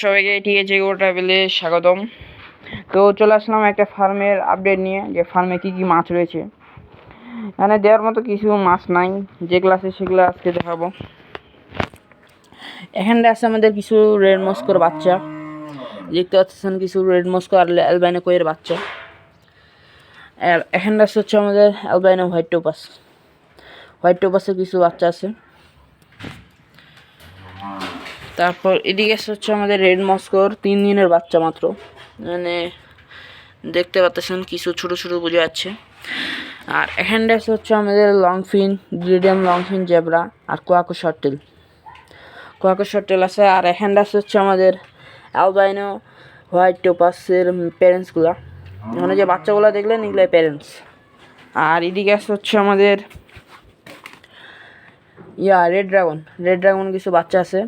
সবাইকে টিএচে ট্রাভেলে স্বাগতম। তো চলে আসলাম একটা ফার্মের আপডেট নিয়ে, যে ফার্মে কী কী মাছ রয়েছে। এখানে দেওয়ার মতো কিছু মাছ নাই, যেগুলো আছে সেগুলো আজকে দেখাবো। এখানে আছে আমাদের কিছু রেড মস্কোর বাচ্চা, দেখতে পাচ্ছেন কিছু রেড মস্কো আর অ্যালবাইনো কইয়ের বাচ্চা। আর এখানে আছে হচ্ছে আমাদের অ্যালবাইনো হোয়াইট টোপাসের কিছু বাচ্চা আছে। তারপর এদিকে হচ্ছে আমাদের রেড মস্কোর 3 দিনের বাচ্চা মাত্র, মানে দেখতে পাচ্ছেন কিছু ছোটো ছোটো বোঝা যাচ্ছে। আর এখানটা হচ্ছে আমাদের লংফিন, গ্রিডিয়াম লংফিন জেব্রা আর কোয়াকো শর্টেল আছে। আর এখানটা হচ্ছে আমাদের অ্যালবাইনো হোয়াইট টোপাসের প্যারেন্টসগুলা, মানে যে বাচ্চাগুলো দেখলেন এগুলাই প্যারেন্টস। আর এদিকে হচ্ছে আমাদের রেড ড্রাগন কিছু বাচ্চা আছে।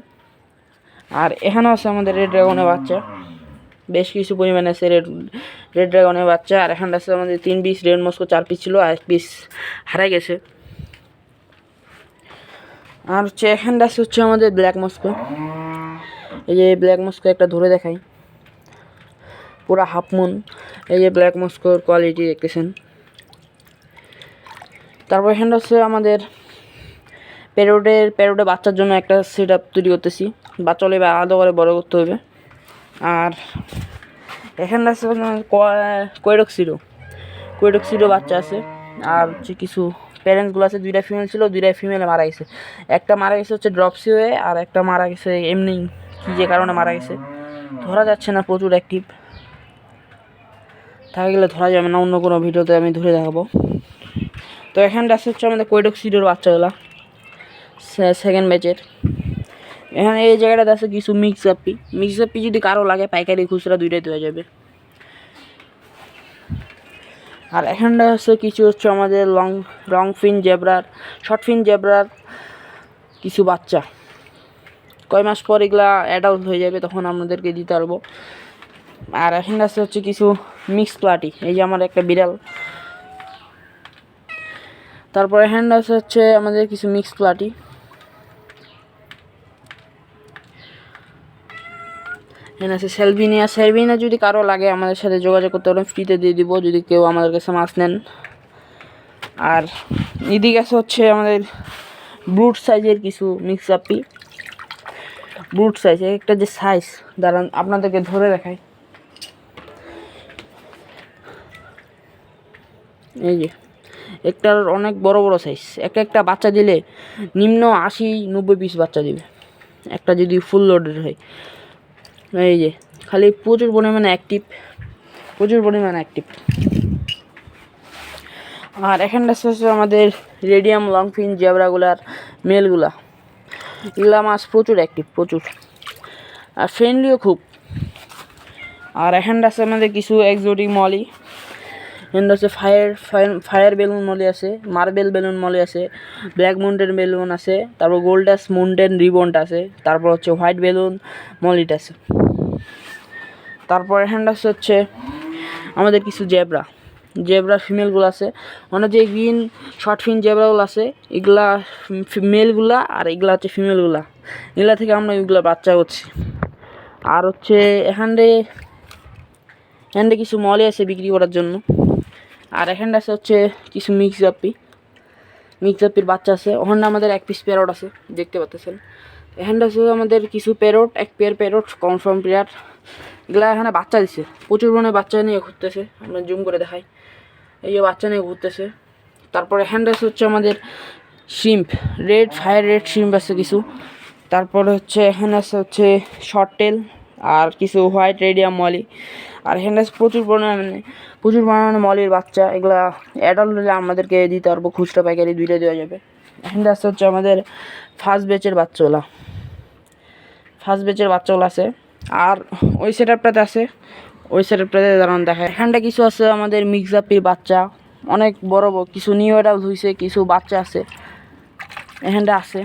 আর এখানেও আছে আমাদের রেড ড্রাগনের বাচ্চা, বেশ কিছু পরিমাণে আছে রেড ড্রাগনের বাচ্চা। আর এখানটা আছে আমাদের 3 পিস রেড মস্কো, 4 পিস ছিল, আর 1 পিস হারাই গেছে। আর এখানটা হচ্ছে আমাদের ব্ল্যাক মস্কো। এই যে ব্ল্যাক মস্কো একটা ধরে দেখাই, পুরা হাফ মুন। এই যে ব্ল্যাক মস্কোর কোয়ালিটি দেখতেছেন। তারপর এখানটা হচ্ছে আমাদের প্যারোটে বাচ্চার জন্য একটা সেট আপ তৈরি করতেছি। বাচ্চা হলে আলাদা করে বড় করতে হবে। আর এখানটা আছে কোয়েডক্সিডো বাচ্চা আছে। আর হচ্ছে কিছু প্যারেন্টসগুলো আছে, 2টা ফিমেল ছিল, 2টাই ফিমেলে মারা গেছে। একটা মারা গেছে হচ্ছে ড্রপসি হয়ে, আর একটা মারা গেছে এমনি, কী যে কারণে মারা গেছে ধরা যাচ্ছে না, প্রচুর অ্যাক্টিভ থাকে গেলে ধরা যাবে না, অন্য কোনো ভিডিওতে আমি ধরে দেখাবো। তো এখানটা হচ্ছে আমাদের কোয়েডক্সিডোর বাচ্চাগুলা সেকেন্ড ব্যাচের। এখানে এই জায়গাটাতে আছে কিছু মিক্স আপ্পি যদি কারো লাগে পাইকারি খুচরা 2টাই দেওয়া যাবে। আর এখানটা কিছু হচ্ছে আমাদের শর্ট ফিন জেব্রার কিছু বাচ্চা। কয় মাস পর এগুলা অ্যাডাল্ট হয়ে যাবে, তখন আমাদেরকে দিতে পারবো। আর এখানটা হচ্ছে কিছু মিক্স প্লাটি, এই যে আমার একটা বিড়াল। তারপর এখানটা হচ্ছে আমাদের কিছু মিক্স প্লাটি। এখানে আছে সেলভিনিয়া যদি কারো লাগে আমাদের সাথে যোগাযোগ করতে পারেন, ফ্রিতে দিয়ে দিব যদি কেউ আমাদের কাছে মাছ নেন। আর এদিকে হচ্ছে আমাদের ব্রুট সাইজের কিছু মিক্স আপ্পি, ব্রুট সাইজ, একটা যে সাইজ দাঁড়ান আপনাদেরকে ধরে দেখাই। এই যে একটার অনেক বড় সাইজ, একটা বাচ্চা দিলে নিম্ন 80-90 পিস বাচ্চা দিবে, একটা যদি ফুল লোডেড হয়। এই যে খালি প্রচুর পরিমাণে অ্যাক্টিভ। আর এখানটা হচ্ছে আমাদের রেডিয়াম লংফিন জেব্রাগুলার মেলগুলা, এগুলা মাছ প্রচুর অ্যাক্টিভ, আর ফ্রেন্ডলিও খুব। আর এখানটা আছে আমাদের কিছু এক্সোটিক মলি। এখানটা হচ্ছে ফায়ার বেলুন মলি আছে, মার্বেল বেলুন মলি আছে, ব্ল্যাক মাউন্টেন বেলুন আছে, তারপর গোল্ডাস মাউন্টেন রিবনটা আছে, তারপর হচ্ছে হোয়াইট বেলুন মলিটা আছে। তারপর এখানটা হচ্ছে আমাদের কিছু জেব্রা ফিমেলগুলো আছে, মানে যে গ্রিন শর্ট ফিন জেব্রাগুলো আছে এগুলা মেলগুলা, আর এগুলা হচ্ছে ফিমেলগুলা। এগুলা থেকে আমরা এগুলা বাচ্চা করছি। আর হচ্ছে এখানে কিছু মলি আছে বিক্রি করার জন্য। আর এখানটা হচ্ছে কিছু মিক্স আপ্পির বাচ্চা আছে। ওখানে আমাদের 1 পিস প্যারট আছে, দেখতে পাচ্ছেন। এখানটা হচ্ছে আমাদের কিছু এক পেয়ার প্যারট কনফার্ম প্লেয়ার, এগুলা এখানে বাচ্চা দিচ্ছে, প্রচুর পরিমাণে বাচ্চা নিয়ে ঘুরতেছে। আমরা জুম করে দেখাই, এই যে বাচ্চা নিয়ে ঘুরতেছে। তারপর এখানটা হচ্ছে আমাদের রেড শিম্প আছে কিছু। তারপরে হচ্ছে এখানে হচ্ছে শর্ট টেল আর কিছু হোয়াইট রেডিয়াম মলি। আর এখানে প্রচুর পরিমাণে মলির বাচ্চা, এগুলা অ্যাডাল্ট হলে আমাদেরকে দিতে পারবো, খুচরা পাইকারি 2টাই দেওয়া যাবে। এখানে হচ্ছে আমাদের ফার্স্ট ব্যাচের বাচ্চাগুলো আছে। আর ওই সেট আপটাতে দাঁড়ান দেখায়। এখানটা কিছু আছে আমাদের মিক্স আপ্পির বাচ্চা, অনেক বড় কিছু নিউ অ্যাডাল্ট হয়েছে, কিছু বাচ্চা আছে। এখানটা আছে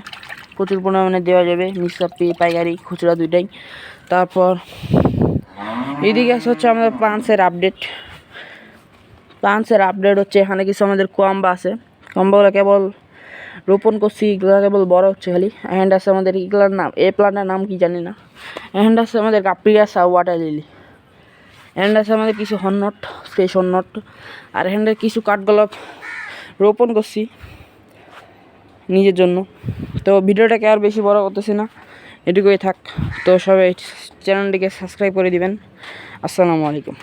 প্রচুর পরিমাণে দেওয়া যাবে, মিক্স আপ্পি পাইকারি খুচরা 2টাই। তারপর এদিকে হচ্ছে আমাদের পাঞ্চের আপডেট হচ্ছে। এখানে কিছু আমাদের কোয়াম্বা আছে, কোয়াম্বাগুলো কেবল রোপণ করছি, এগুলো কেবল বড় হচ্ছে খালি। অ্যান্ড আছে আমাদের এগুলোর নাম, এই প্লান্টের নাম কি জানি না। অ্যান্ড আছে আমাদের কাপ্রিয়াসা ওয়াটার লিলি। অ্যান্ড আছে আমাদের কিছু হর্নট, ফ্রেশ হর্নট। আর হ্যান্ডের কিছু কাঠগোলাপ রোপণ করছি নিজের জন্য। তো ভিডিওটাকে আর বেশি বড় করতেছি না, এটুকুই থাক। তো সবাই চ্যানেলটিকে সাবস্ক্রাইব করে দিবেন। আসসালামু আলাইকুম।